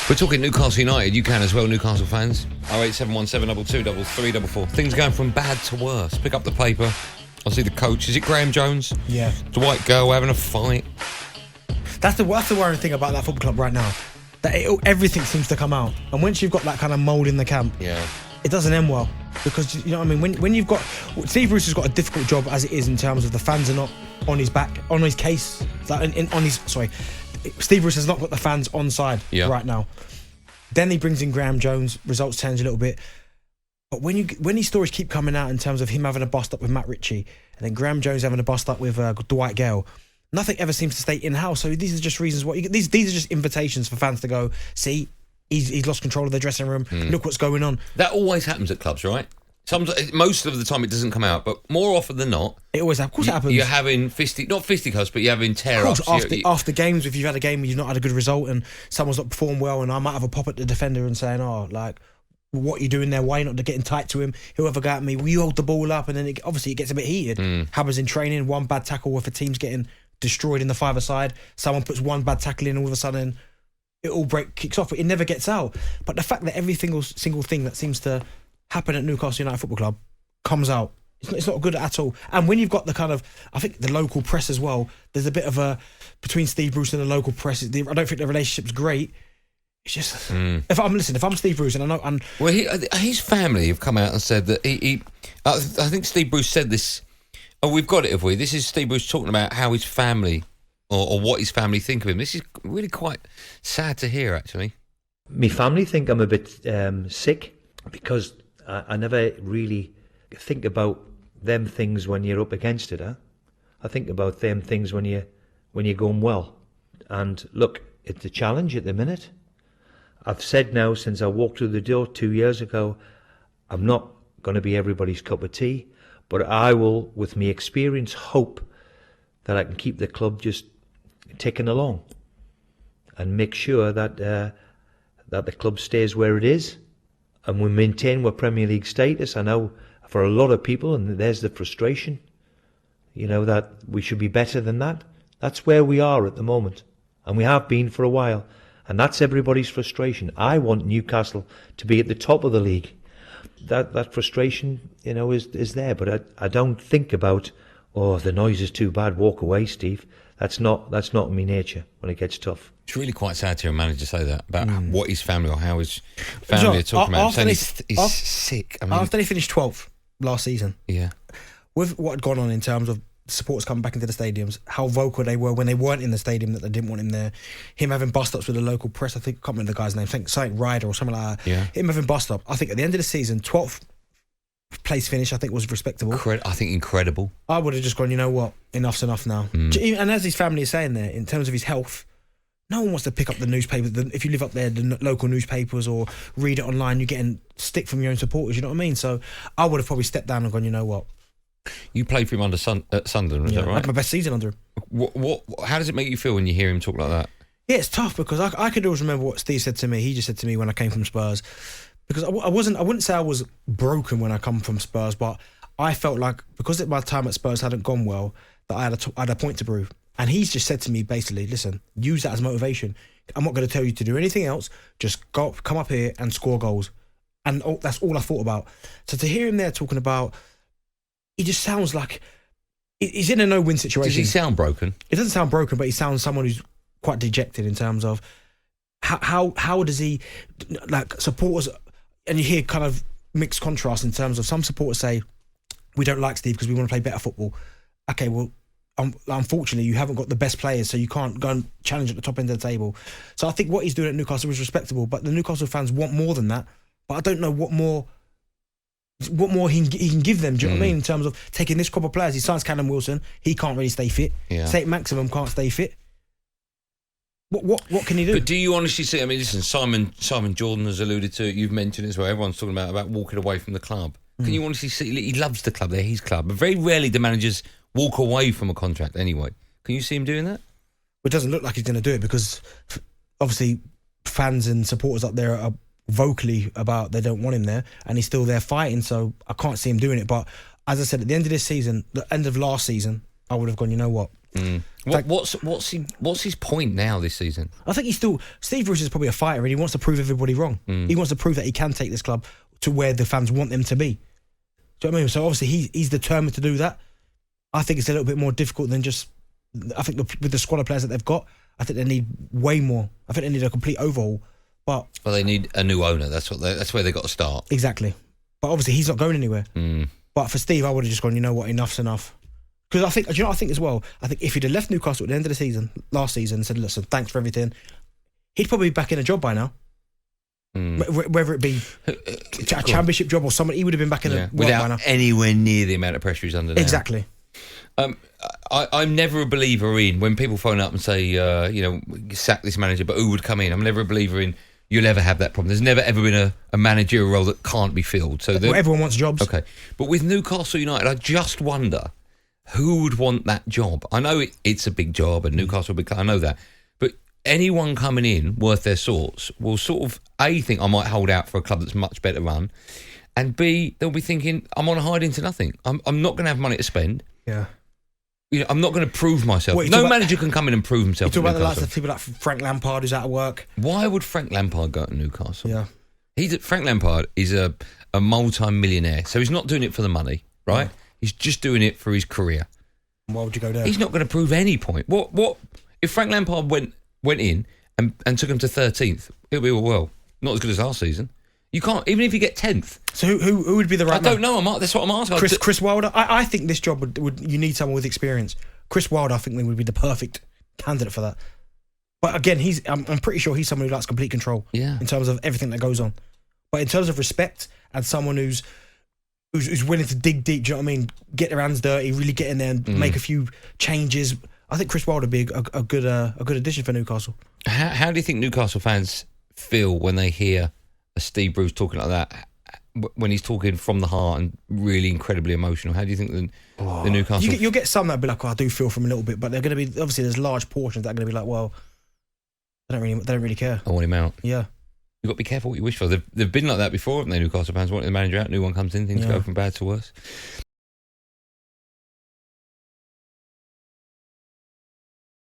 We're talking Newcastle United. You can as well, Newcastle fans. 08717 223 Things going from bad to worse. Pick up the paper. I see the coach. Is it Graham Jones? Yeah. Dwight Girl having a fight. That's the worrying thing about that football club right now. That everything seems to come out. And once you've got that kind of mould in the camp, it doesn't end well. Because, you know what I mean? When you've got... Steve Bruce has got a difficult job as it is in terms of the fans are not on his back, on his case. Steve Bruce has not got the fans on side right now. Then he brings in Graham Jones, results change a little bit. But when these stories keep coming out in terms of him having a bust up with Matt Ritchie and then Graham Jones having a bust up with Dwight Gale, nothing ever seems to stay in-house. So these are just reasons these are just invitations for fans to go, see, he's lost control of the dressing room. Look what's going on. That always happens at clubs, right? Most of the time it doesn't come out, but more often than not, it always happens. Of course, it happens. You're having not fisticuffs, but you're having tear-ups. After games, if you've had a game where you've not had a good result and someone's not performed well, and I might have a pop at the defender and saying, "Oh, like, what are you doing there? Why are you not getting tight to him? He'll ever go at me. Will you hold the ball up?" And then obviously it gets a bit heated. Happens in training. One bad tackle if a team's getting destroyed in the five-a-side. Someone puts one bad tackle in, all of a sudden it all kicks off. But it never gets out. But the fact that every single thing that seems to happen at Newcastle United Football Club comes out. It's not good at all. And when you've got the kind of, I think the local press as well, there's a bit of a, between Steve Bruce and the local press, I don't think the relationship's great. It's just, if I'm Steve Bruce and I know, well, his family have come out and said that I think Steve Bruce said this, we've got it, have we? This is Steve Bruce talking about how his family, or what his family think of him. This is really quite sad to hear, actually. My family think I'm a bit sick because I never really think about them things when you're up against it. I think about them things when you're going well. And look, it's a challenge at the minute. I've said now since I walked through the door 2 years ago, I'm not going to be everybody's cup of tea, but I will, with my experience, hope that I can keep the club just ticking along and make sure that the club stays where it is and we maintain our Premier League status. I know for a lot of people, and there's the frustration, that we should be better than that. That's where we are at the moment, and we have been for a while, and that's everybody's frustration. I want Newcastle to be at the top of the league. That frustration, is there, but I don't think about, the noise is too bad, walk away, Steve. That's not my nature when it gets tough. It's really quite sad to hear a manager say that about what his family or how his family are talking about. He's sick. After they finished 12th last season, with what had gone on in terms of supporters coming back into the stadiums, how vocal they were when they weren't in the stadium that they didn't want him there, him having bust-ups with the local press, I can't remember the guy's name, I think something Ryder or something like that, him having bust-up, I think at the end of the season, 12th place finish, I think was respectable. I think incredible. I would have just gone, you know what, enough's enough now. And as his family is saying there, in terms of his health, no one wants to pick up the newspaper. If you live up there, the local newspapers, or read it online, you're getting stick from your own supporters, you know what I mean? So I would have probably stepped down and gone, you know what. You played for him under at Sunderland, is that right? I had my best season under him. How does it make you feel when you hear him talk like that? Yeah, it's tough because I could always remember what Steve said to me. He just said to me when I came from Spurs, because I wouldn't say I was broken when I come from Spurs, but I felt like because my time at Spurs hadn't gone well, that I had a point to prove. And he's just said to me basically, listen, use that as motivation. I'm not going to tell you to do anything else. Just come up here and score goals. And that's all I thought about. So to hear him there talking about, he just sounds like he's in a no-win situation. Does he sound broken? It doesn't sound broken, but he sounds someone who's quite dejected in terms of how does he, like, supporters, and you hear kind of mixed contrast in terms of some supporters say, we don't like Steve because we want to play better football. Okay, well, unfortunately, you haven't got the best players, so you can't go and challenge at the top end of the table. So I think what he's doing at Newcastle is respectable, but the Newcastle fans want more than that. But I don't know what more he can give them. Do you know what I mean? In terms of taking this crop of players, he signs Callum Wilson, he can't really stay fit. St. Maximum can't stay fit. What can he do? But do you honestly see? I mean, listen, Simon Jordan has alluded to it. You've mentioned it as well. Everyone's talking about walking away from the club. Can you honestly see? He loves the club. They're his club. But very rarely do managers walk away from a contract anyway. Can you see him doing that? It doesn't look like he's going to do it because obviously fans and supporters up there are vocally about they don't want him there, and he's still there fighting, so I can't see him doing it. But as I said, at the end of this season, the end of last season, I would have gone, you know what, What's his point now this season? I think Steve Bruce is probably a fighter and he wants to prove everybody wrong. He wants to prove that he can take this club to where the fans want them to be. Do you know what I mean? So obviously he's determined to do that. I think it's a little bit more difficult than just. I think with the squad of players that they've got, I think they need way more. I think they need a complete overhaul. But they need a new owner. That's where they got to start. Exactly. But obviously he's not going anywhere. But for Steve, I would have just gone, you know what, enough's enough. Because I think, I think as well, I think if he'd have left Newcastle at the end of the season, last season, and said, listen, thanks for everything, he'd probably be back in a job by now. Whether it be a championship job or something, he would have been back in a work by now. Without anywhere near the amount of pressure he's under now. Exactly. I'm never a believer in when people phone up and say, sack this manager, but who would come in? I'm never a believer in you'll ever have that problem. There's never ever been a managerial role that can't be filled. So everyone wants jobs. Okay. But with Newcastle United, I just wonder who would want that job. I know it's a big job and Newcastle big. I know that. But anyone coming in worth their salts will sort of, A, think I might hold out for a club that's much better run, and B, they'll be thinking, I'm on a hide into nothing. I'm not going to have money to spend. Yeah. I'm not going to prove myself. No manager can come in and prove himself. You talk about the likes of people like Frank Lampard, who's out of work. Why would Frank Lampard go to Newcastle? Yeah, Frank Lampard is a multi-millionaire, so he's not doing it for the money, right? Yeah. He's just doing it for his career. Why would you go there? He's not going to prove any point. What if Frank Lampard went in and took him to 13th? It'll be not as good as last season. You can't, even if you get 10th. So who would be the right man? I don't know. That's what I'm asking. Chris Wilder? I think this job would you need someone with experience. Chris Wilder, I think, would be the perfect candidate for that. But again, I'm pretty sure he's someone who likes complete control in terms of everything that goes on. But in terms of respect and someone who's willing to dig deep, do you know what I mean? Get their hands dirty, really get in there and make a few changes. I think Chris Wilder would be a good addition for Newcastle. How do you think Newcastle fans feel when they hear Steve Bruce talking like that, when he's talking from the heart and really incredibly emotional? How do you think the Newcastle... You'll get some that'll be like, I do feel from a little bit, but they're going to be, obviously there's large portions that are going to be like, well, they don't really care. I want him out. Yeah. You've got to be careful what you wish for. They've been like that before, haven't they, Newcastle fans? Wanting the manager out, new one comes in, things go from bad to worse.